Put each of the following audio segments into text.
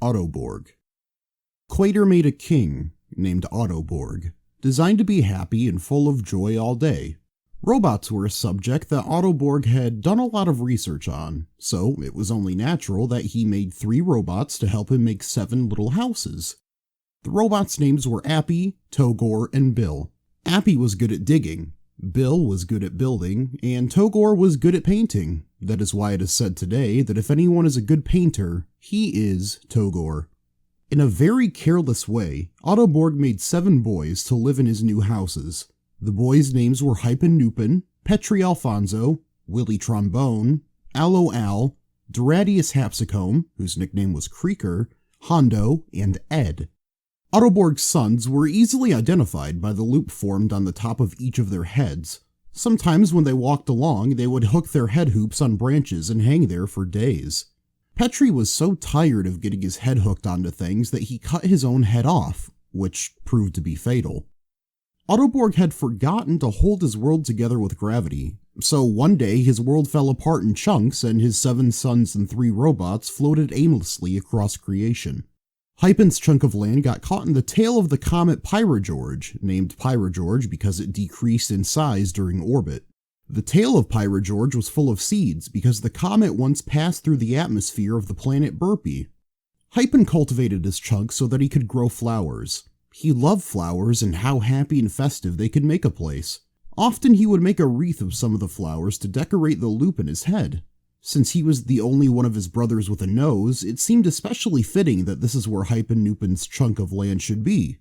Ottoborg. Quater made a king named Ottoborg, designed to be happy and full of joy all day. Robots were a subject that Ottoborg had done a lot of research on, so it was only natural that he made 3 robots to help him make 7 little houses. The robots' names were Appy, Togor, and Bill. Appy was good at digging, Bill was good at building, and Togor was good at painting. That is why it is said today that if anyone is a good painter, he is Togor. In a very careless way, Ottoborg made 7 boys to live in his new houses. The boys' names were Hypen Nupin, Petri Alfonso, Willy Trombone, Allo Al, Duradius Hapsicombe, whose nickname was Creaker, Hondo, and Ed. Ottoborg's sons were easily identified by the loop formed on the top of each of their heads. Sometimes when they walked along, they would hook their head hoops on branches and hang there for days. Petri was so tired of getting his head hooked onto things that he cut his own head off, which proved to be fatal. Ottoborg had forgotten to hold his world together with gravity, so one day his world fell apart in chunks and his 7 sons and 3 robots floated aimlessly across creation. Hypen's chunk of land got caught in the tail of the comet Pyrogeorge, named Pyrogeorge because it decreased in size during orbit. The tail of Pyrogeorge was full of seeds because the comet once passed through the atmosphere of the planet Burpee. Hypen cultivated his chunk so that he could grow flowers. He loved flowers and how happy and festive they could make a place. Often he would make a wreath of some of the flowers to decorate the loop in his head. Since he was the only one of his brothers with a nose, it seemed especially fitting that this is where Hypen Nupin's chunk of land should be.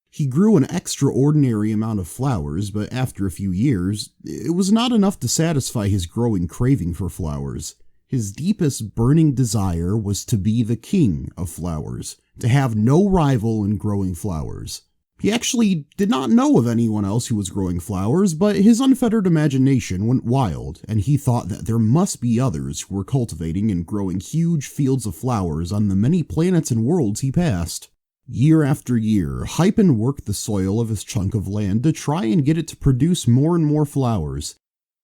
He grew an extraordinary amount of flowers, but after a few years, it was not enough to satisfy his growing craving for flowers. His deepest burning desire was to be the king of flowers, to have no rival in growing flowers. He actually did not know of anyone else who was growing flowers, but his unfettered imagination went wild, and he thought that there must be others who were cultivating and growing huge fields of flowers on the many planets and worlds he passed. Year after year, Hypen worked the soil of his chunk of land to try and get it to produce more and more flowers.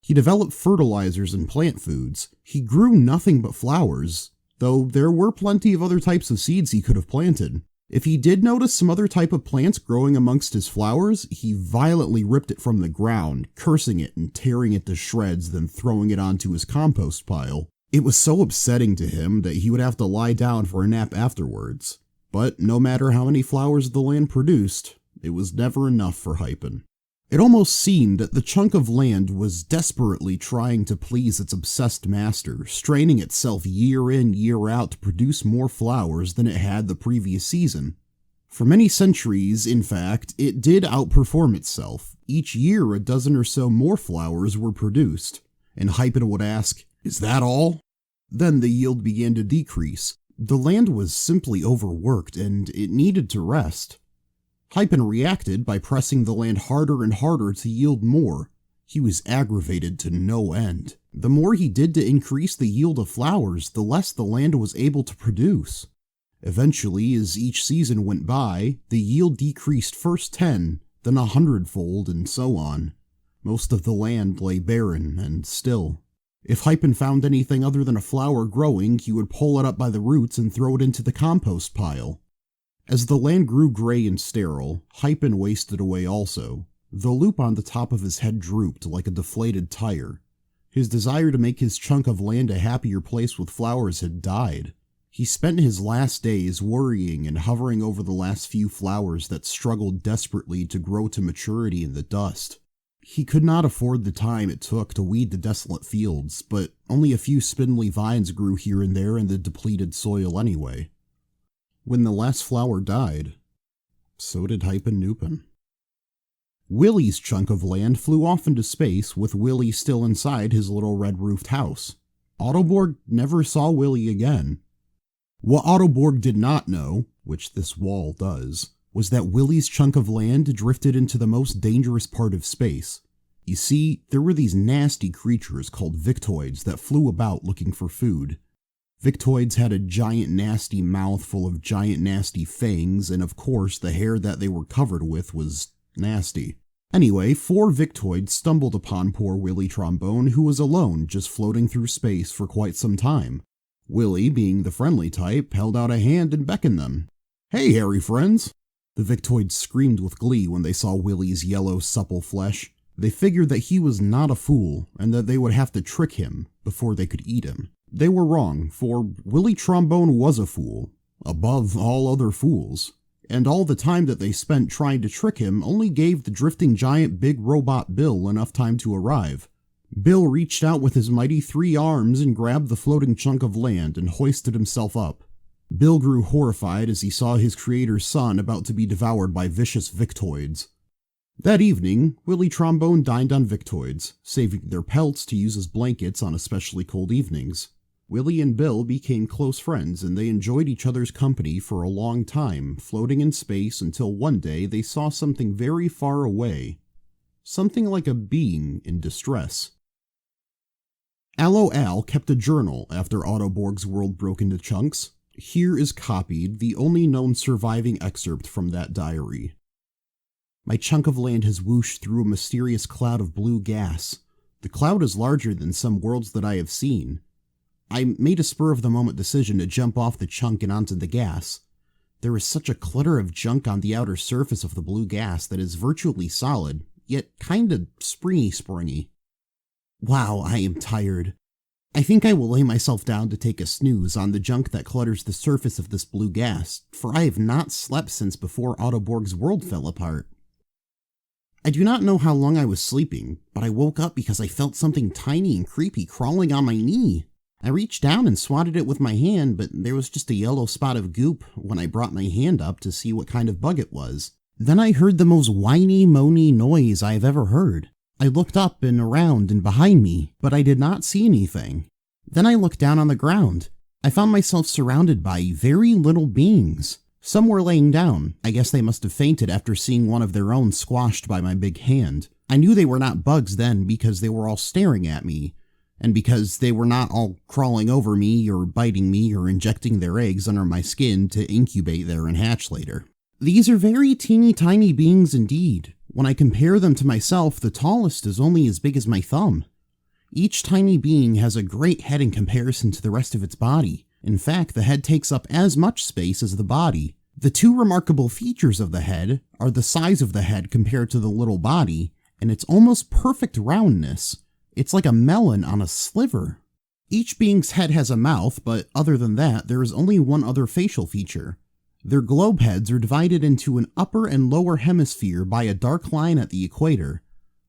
He developed fertilizers and plant foods. He grew nothing but flowers, though there were plenty of other types of seeds he could have planted. If he did notice some other type of plants growing amongst his flowers, he violently ripped it from the ground, cursing it and tearing it to shreds, then throwing it onto his compost pile. It was so upsetting to him that he would have to lie down for a nap afterwards. But no matter how many flowers the land produced, it was never enough for Hypen. It almost seemed that the chunk of land was desperately trying to please its obsessed master, straining itself year in, year out to produce more flowers than it had the previous season. For many centuries, in fact, it did outperform itself. Each year, a dozen or so more flowers were produced, and Hypen would ask, "Is that all?" Then the yield began to decrease. The land was simply overworked, and it needed to rest. Hypen reacted by pressing the land harder and harder to yield more. He was aggravated to no end. The more he did to increase the yield of flowers, the less the land was able to produce. Eventually, as each season went by, the yield decreased first 10, then 100-fold, and so on. Most of the land lay barren and still. If Hypen found anything other than a flower growing, he would pull it up by the roots and throw it into the compost pile. As the land grew gray and sterile, Hypen wasted away also. The loop on the top of his head drooped like a deflated tire. His desire to make his chunk of land a happier place with flowers had died. He spent his last days worrying and hovering over the last few flowers that struggled desperately to grow to maturity in the dust. He could not afford the time it took to weed the desolate fields, but only a few spindly vines grew here and there in the depleted soil anyway. When the last flower died, so did Hypen Nupin. Willy's chunk of land flew off into space with Willy still inside his little red-roofed house. Ottoborg never saw Willy again. What Ottoborg did not know, which this wall does, was that Willy's chunk of land drifted into the most dangerous part of space. You see, there were these nasty creatures called Victoids that flew about looking for food. Victoids had a giant nasty mouth full of giant nasty fangs, and of course the hair that they were covered with was nasty. Anyway, 4 Victoids stumbled upon poor Willy Trombone, who was alone, just floating through space for quite some time. Willie, being the friendly type, held out a hand and beckoned them. "Hey, hairy friends!" The Victoids screamed with glee when they saw Willie's yellow, supple flesh. They figured that he was not a fool, and that they would have to trick him before they could eat him. They were wrong, for Willie Trombone was a fool, above all other fools, and all the time that they spent trying to trick him only gave the drifting giant Big Robot Bill enough time to arrive. Bill reached out with his mighty 3 arms and grabbed the floating chunk of land and hoisted himself up. Bill grew horrified as he saw his creator's son about to be devoured by vicious Victoids. That evening, Willie Trombone dined on Victoids, saving their pelts to use as blankets on especially cold evenings. Willie and Bill became close friends, and they enjoyed each other's company for a long time, floating in space until one day they saw something very far away. Something like a being in distress. Allo Al kept a journal after Ottoborg's world broke into chunks. Here is copied the only known surviving excerpt from that diary. My chunk of land has whooshed through a mysterious cloud of blue gas. The cloud is larger than some worlds that I have seen. I made a spur-of-the-moment decision to jump off the chunk and onto the gas. There is such a clutter of junk on the outer surface of the blue gas that is virtually solid, yet kinda springy. Wow, I am tired. I think I will lay myself down to take a snooze on the junk that clutters the surface of this blue gas, for I have not slept since before Ottoborg's world fell apart. I do not know how long I was sleeping, but I woke up because I felt something tiny and creepy crawling on my knee. I reached down and swatted it with my hand, but there was just a yellow spot of goop when I brought my hand up to see what kind of bug it was. Then I heard the most whiny, moany noise I have ever heard. I looked up and around and behind me, but I did not see anything. Then I looked down on the ground. I found myself surrounded by very little beings. Some were laying down. I guess they must have fainted after seeing one of their own squashed by my big hand. I knew they were not bugs then because they were all staring at me, and because they were not all crawling over me or biting me or injecting their eggs under my skin to incubate there and hatch later. These are very teeny tiny beings indeed. When I compare them to myself, the tallest is only as big as my thumb. Each tiny being has a great head in comparison to the rest of its body. In fact, the head takes up as much space as the body. The 2 remarkable features of the head are the size of the head compared to the little body, and its almost perfect roundness. It's like a melon on a sliver. Each being's head has a mouth, but other than that, there is only one other facial feature. Their globe heads are divided into an upper and lower hemisphere by a dark line at the equator.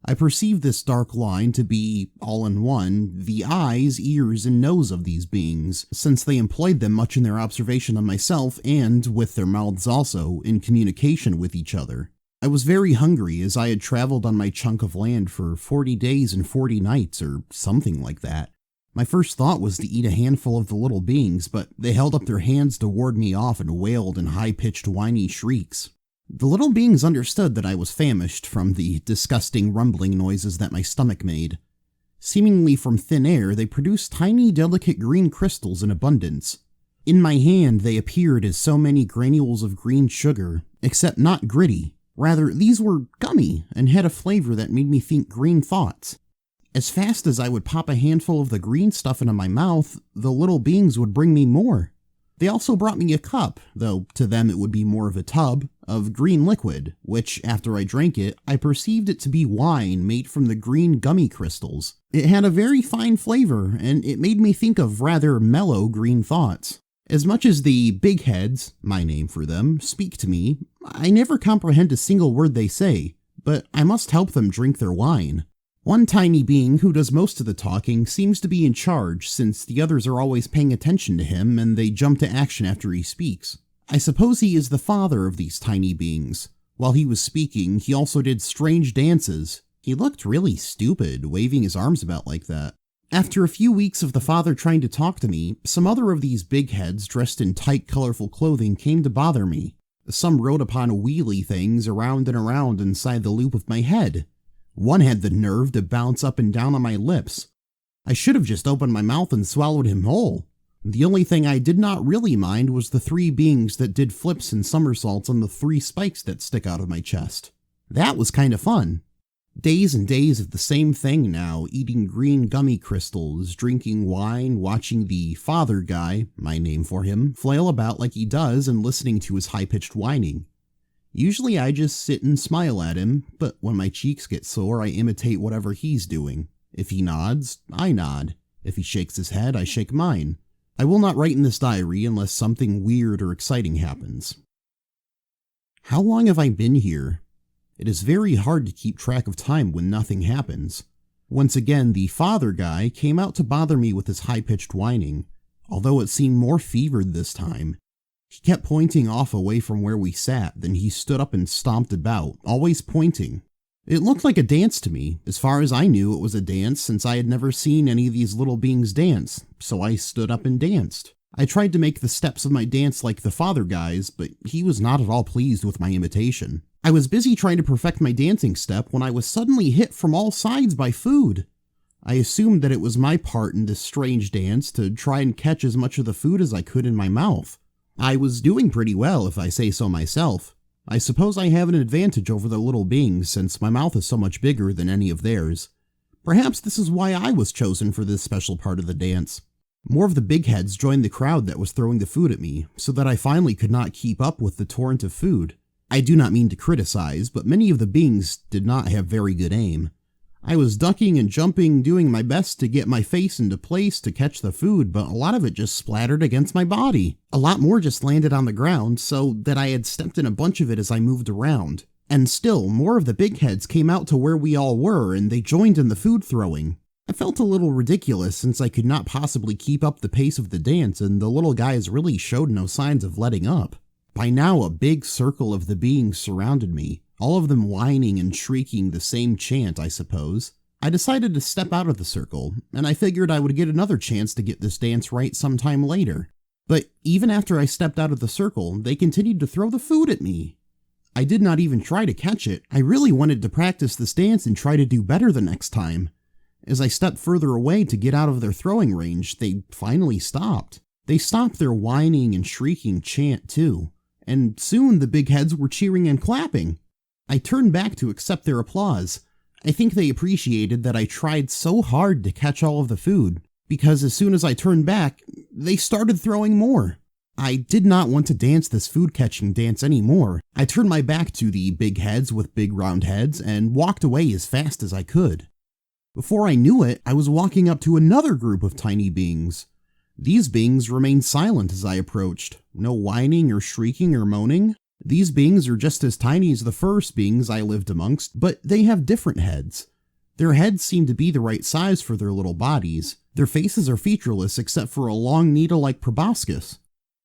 I perceive this dark line to be, all in one, the eyes, ears, and nose of these beings, since they employed them much in their observation of myself and, with their mouths also, in communication with each other. I was very hungry as I had traveled on my chunk of land for 40 days and 40 nights, or something like that. My first thought was to eat a handful of the little beings, but they held up their hands to ward me off and wailed in high-pitched whiny shrieks. The little beings understood that I was famished from the disgusting rumbling noises that my stomach made. Seemingly from thin air, they produced tiny, delicate green crystals in abundance. In my hand, they appeared as so many granules of green sugar, except not gritty. Rather, these were gummy and had a flavor that made me think green thoughts. As fast as I would pop a handful of the green stuff into my mouth, the little beings would bring me more. They also brought me a cup, though to them it would be more of a tub, of green liquid, which, after I drank it, I perceived it to be wine made from the green gummy crystals. It had a very fine flavor, and it made me think of rather mellow green thoughts. As much as the big heads, my name for them, speak to me, I never comprehend a single word they say, but I must help them drink their wine. One tiny being who does most of the talking seems to be in charge, since the others are always paying attention to him and they jump to action after he speaks. I suppose he is the father of these tiny beings. While he was speaking, he also did strange dances. He looked really stupid, waving his arms about like that. After a few weeks of the father trying to talk to me, some other of these big heads dressed in tight, colorful clothing came to bother me. Some rode upon wheelie things around and around inside the loop of my head. One had the nerve to bounce up and down on my lips. I should have just opened my mouth and swallowed him whole. The only thing I did not really mind was the 3 beings that did flips and somersaults on the 3 spikes that stick out of my chest. That was kind of fun. Days and days of the same thing now, eating green gummy crystals, drinking wine, watching the father guy, my name for him, flail about like he does and listening to his high-pitched whining. Usually I just sit and smile at him, but when my cheeks get sore I imitate whatever he's doing. If he nods, I nod. If he shakes his head, I shake mine. I will not write in this diary unless something weird or exciting happens. How long have I been here? It is very hard to keep track of time when nothing happens. Once again, the father guy came out to bother me with his high-pitched whining, although it seemed more fevered this time. He kept pointing off away from where we sat, then he stood up and stomped about, always pointing. It looked like a dance to me. As far as I knew, it was a dance since I had never seen any of these little beings dance, so I stood up and danced. I tried to make the steps of my dance like the father guy's, but he was not at all pleased with my imitation. I was busy trying to perfect my dancing step when I was suddenly hit from all sides by food. I assumed that it was my part in this strange dance to try and catch as much of the food as I could in my mouth. I was doing pretty well, if I say so myself. I suppose I have an advantage over the little beings since my mouth is so much bigger than any of theirs. Perhaps this is why I was chosen for this special part of the dance. More of the big heads joined the crowd that was throwing the food at me, so that I finally could not keep up with the torrent of food. I do not mean to criticize, but many of the beings did not have very good aim. I was ducking and jumping, doing my best to get my face into place to catch the food, but a lot of it just splattered against my body. A lot more just landed on the ground, so that I had stepped in a bunch of it as I moved around. And still, more of the big heads came out to where we all were, and they joined in the food throwing. I felt a little ridiculous since I could not possibly keep up the pace of the dance, and the little guys really showed no signs of letting up. By now, a big circle of the beings surrounded me, all of them whining and shrieking the same chant, I suppose. I decided to step out of the circle, and I figured I would get another chance to get this dance right sometime later. But even after I stepped out of the circle, they continued to throw the food at me. I did not even try to catch it. I really wanted to practice this dance and try to do better the next time. As I stepped further away to get out of their throwing range, they finally stopped. They stopped their whining and shrieking chant too, and soon the big heads were cheering and clapping. I turned back to accept their applause. I think they appreciated that I tried so hard to catch all of the food, because as soon as I turned back, they started throwing more. I did not want to dance this food-catching dance anymore. I turned my back to the big heads with big round heads and walked away as fast as I could. Before I knew it, I was walking up to another group of tiny beings. These beings remained silent as I approached. No whining or shrieking or moaning. These beings are just as tiny as the first beings I lived amongst, but they have different heads. Their heads seem to be the right size for their little bodies. Their faces are featureless except for a long needle-like proboscis.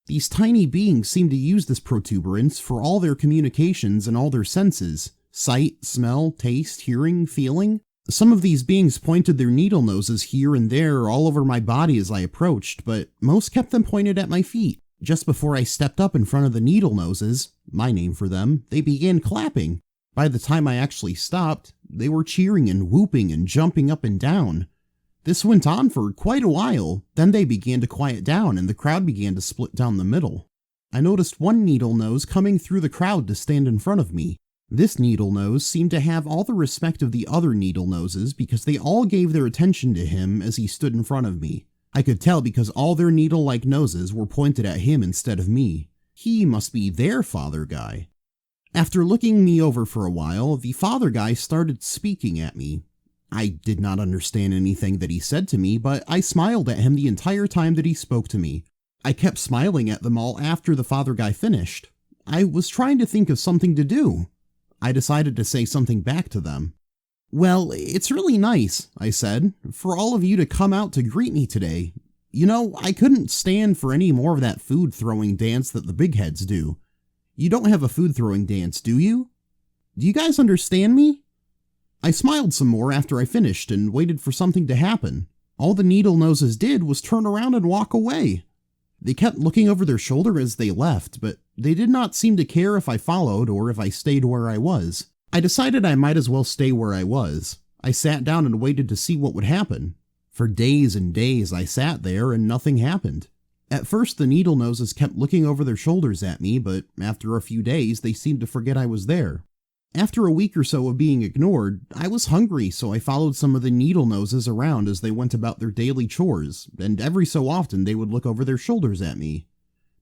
These tiny beings seem to use this protuberance for all their communications and all their senses: sight, smell, taste, hearing, feeling. Some of these beings pointed their needle noses here and there all over my body as I approached, but most kept them pointed at my feet. Just before I stepped up in front of the needle noses, my name for them, they began clapping. By the time I actually stopped, they were cheering and whooping and jumping up and down. This went on for quite a while, then they began to quiet down and the crowd began to split down the middle. I noticed one needle nose coming through the crowd to stand in front of me. This needle nose seemed to have all the respect of the other needle noses because they all gave their attention to him as he stood in front of me. I could tell because all their needle-like noses were pointed at him instead of me. He must be their father guy. After looking me over for a while, the father guy started speaking at me. I did not understand anything that he said to me, but I smiled at him the entire time that he spoke to me. I kept smiling at them all after the father guy finished. I was trying to think of something to do. I decided to say something back to them. "Well, it's really nice," I said, "for all of you to come out to greet me today. You know, I couldn't stand for any more of that food-throwing dance that the big heads do. You don't have a food-throwing dance, do you? Do you guys understand me?" I smiled some more after I finished and waited for something to happen. All the needle noses did was turn around and walk away. They kept looking over their shoulder as they left, but they did not seem to care if I followed or if I stayed where I was. I decided I might as well stay where I was. I sat down and waited to see what would happen. For days and days I sat there and nothing happened. At first the needle noses kept looking over their shoulders at me, but after a few days they seemed to forget I was there. After a week or so of being ignored, I was hungry, so I followed some of the needle noses around as they went about their daily chores, and every so often they would look over their shoulders at me.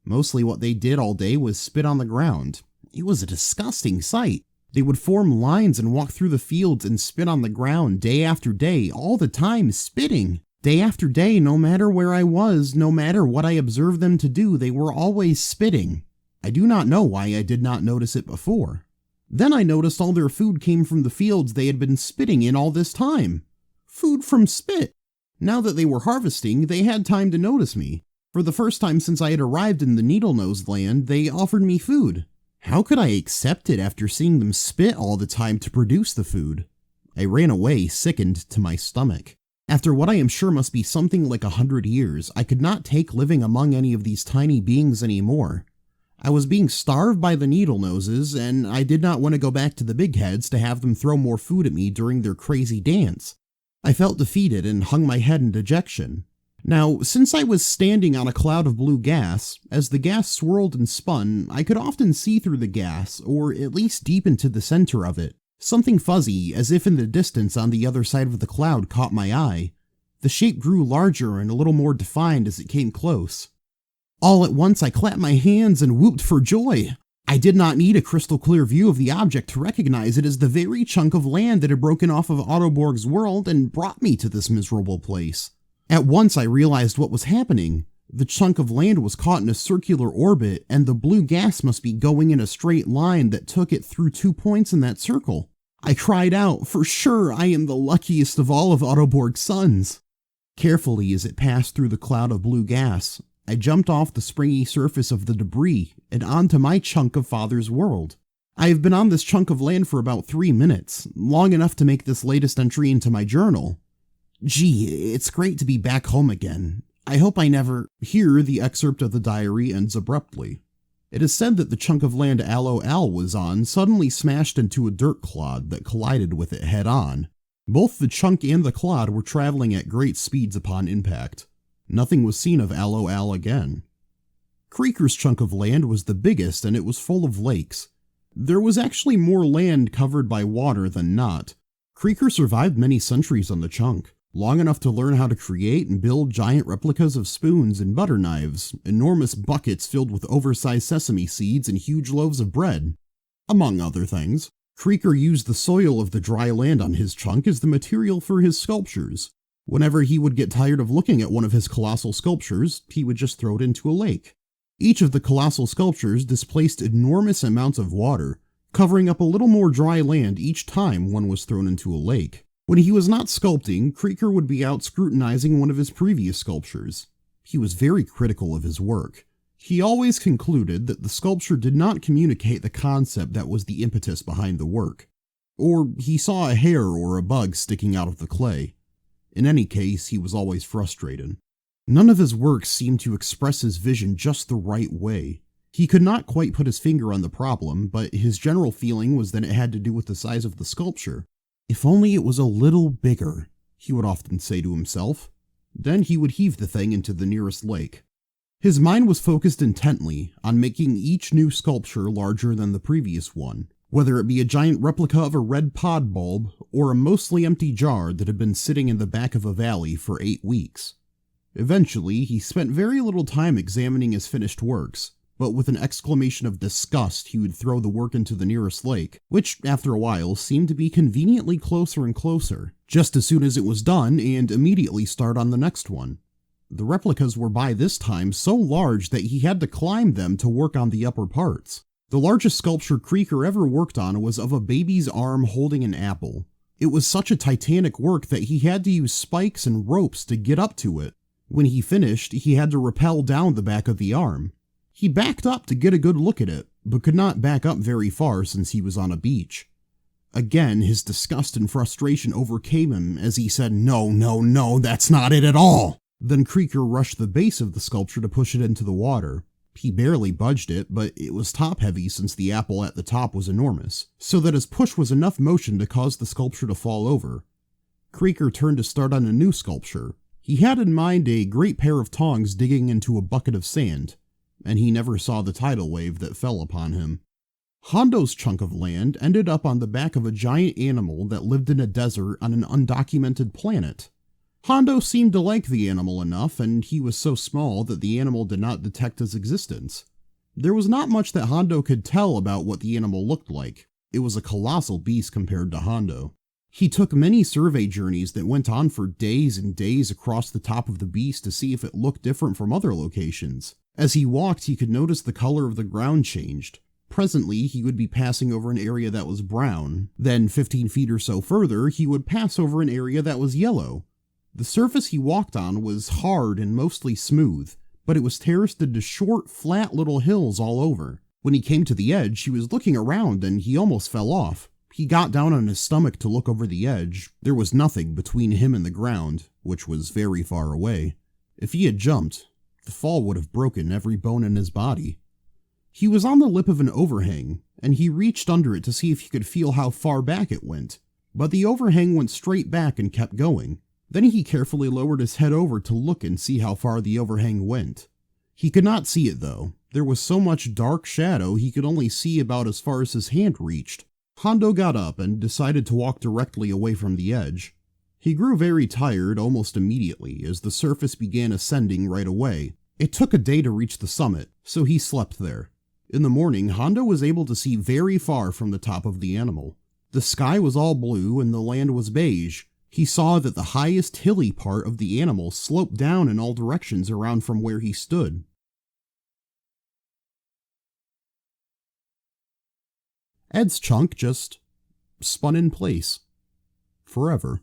Mostly what they did all day was spit on the ground. It was a disgusting sight. They would form lines and walk through the fields and spit on the ground day after day, all the time spitting. Day after day, no matter where I was, no matter what I observed them to do, they were always spitting. I do not know why I did not notice it before. Then I noticed all their food came from the fields they had been spitting in all this time. Food from spit. Now that they were harvesting, they had time to notice me. For the first time since I had arrived in the Needle-Nosed Land, they offered me food. How could I accept it after seeing them spit all the time to produce the food? I ran away, sickened to my stomach. After what I am sure must be something like 100 years, I could not take living among any of these tiny beings anymore. I was being starved by the needle noses, and I did not want to go back to the big heads to have them throw more food at me during their crazy dance. I felt defeated and hung my head in dejection. Now, since I was standing on a cloud of blue gas, as the gas swirled and spun, I could often see through the gas, or at least deep into the center of it. Something fuzzy, as if in the distance on the other side of the cloud, caught my eye. The shape grew larger and a little more defined as it came close. All at once I clapped my hands and whooped for joy. I did not need a crystal clear view of the object to recognize it as the very chunk of land that had broken off of Ottoborg's world and brought me to this miserable place. At once I realized what was happening. The chunk of land was caught in a circular orbit, and the blue gas must be going in a straight line that took it through 2 points in that circle. I cried out, for sure I am the luckiest of all of Ottoborg's sons. Carefully as it passed through the cloud of blue gas, I jumped off the springy surface of the debris and onto my chunk of Father's world. I have been on this chunk of land for about 3 minutes, long enough to make this latest entry into my journal. Gee, it's great to be back home again. I hope I never... Here, the excerpt of the diary ends abruptly. It is said that the chunk of land Aloe Al was on suddenly smashed into a dirt clod that collided with it head-on. Both the chunk and the clod were traveling at great speeds upon impact. Nothing was seen of Aloe Al again. Creaker's chunk of land was the biggest, and it was full of lakes. There was actually more land covered by water than not. Creaker survived many centuries on the chunk, long enough to learn how to create and build giant replicas of spoons and butter knives, enormous buckets filled with oversized sesame seeds and huge loaves of bread. Among other things, Creaker used the soil of the dry land on his chunk as the material for his sculptures. Whenever he would get tired of looking at one of his colossal sculptures, he would just throw it into a lake. Each of the colossal sculptures displaced enormous amounts of water, covering up a little more dry land each time one was thrown into a lake. When he was not sculpting, Creaker would be out scrutinizing one of his previous sculptures. He was very critical of his work. He always concluded that the sculpture did not communicate the concept that was the impetus behind the work. Or he saw a hair or a bug sticking out of the clay. In any case, he was always frustrated. None of his works seemed to express his vision just the right way. He could not quite put his finger on the problem, but his general feeling was that it had to do with the size of the sculpture. If only it was a little bigger, he would often say to himself. Then he would heave the thing into the nearest lake. His mind was focused intently on making each new sculpture larger than the previous one, whether it be a giant replica of a red pod bulb or a mostly empty jar that had been sitting in the back of a valley for 8 weeks. Eventually, he spent very little time examining his finished works, but with an exclamation of disgust he would throw the work into the nearest lake, which, after a while, seemed to be conveniently closer and closer, just as soon as it was done, and immediately start on the next one. The replicas were by this time so large that he had to climb them to work on the upper parts. The largest sculpture Creaker ever worked on was of a baby's arm holding an apple. It was such a titanic work that he had to use spikes and ropes to get up to it. When he finished, he had to rappel down the back of the arm. He backed up to get a good look at it, but could not back up very far since he was on a beach. Again, his disgust and frustration overcame him as he said, No, that's not it at all! Then Creaker rushed the base of the sculpture to push it into the water. He barely budged it, but it was top-heavy since the apple at the top was enormous, so that his push was enough motion to cause the sculpture to fall over. Creaker turned to start on a new sculpture. He had in mind a great pair of tongs digging into a bucket of sand, and he never saw the tidal wave that fell upon him. Hondo's chunk of land ended up on the back of a giant animal that lived in a desert on an undocumented planet. Hondo seemed to like the animal enough, and he was so small that the animal did not detect his existence. There was not much that Hondo could tell about what the animal looked like. It was a colossal beast compared to Hondo. He took many survey journeys that went on for days and days across the top of the beast to see if it looked different from other locations. As he walked, he could notice the color of the ground changed. Presently, he would be passing over an area that was brown. Then, 15 feet or so further, he would pass over an area that was yellow. The surface he walked on was hard and mostly smooth, but it was terraced into short, flat little hills all over. When he came to the edge, he was looking around and he almost fell off. He got down on his stomach to look over the edge. There was nothing between him and the ground, which was very far away. If he had jumped, the fall would have broken every bone in his body. He was on the lip of an overhang, and he reached under it to see if he could feel how far back it went. But the overhang went straight back and kept going. Then he carefully lowered his head over to look and see how far the overhang went. He could not see it though. There was so much dark shadow he could only see about as far as his hand reached. Hondo got up and decided to walk directly away from the edge. He grew very tired almost immediately as the surface began ascending right away. It took a day to reach the summit, so he slept there. In the morning, Hondo was able to see very far from the top of the animal. The sky was all blue and the land was beige. He saw that the highest hilly part of the animal sloped down in all directions around from where he stood. Ed's chunk just spun in place. Forever.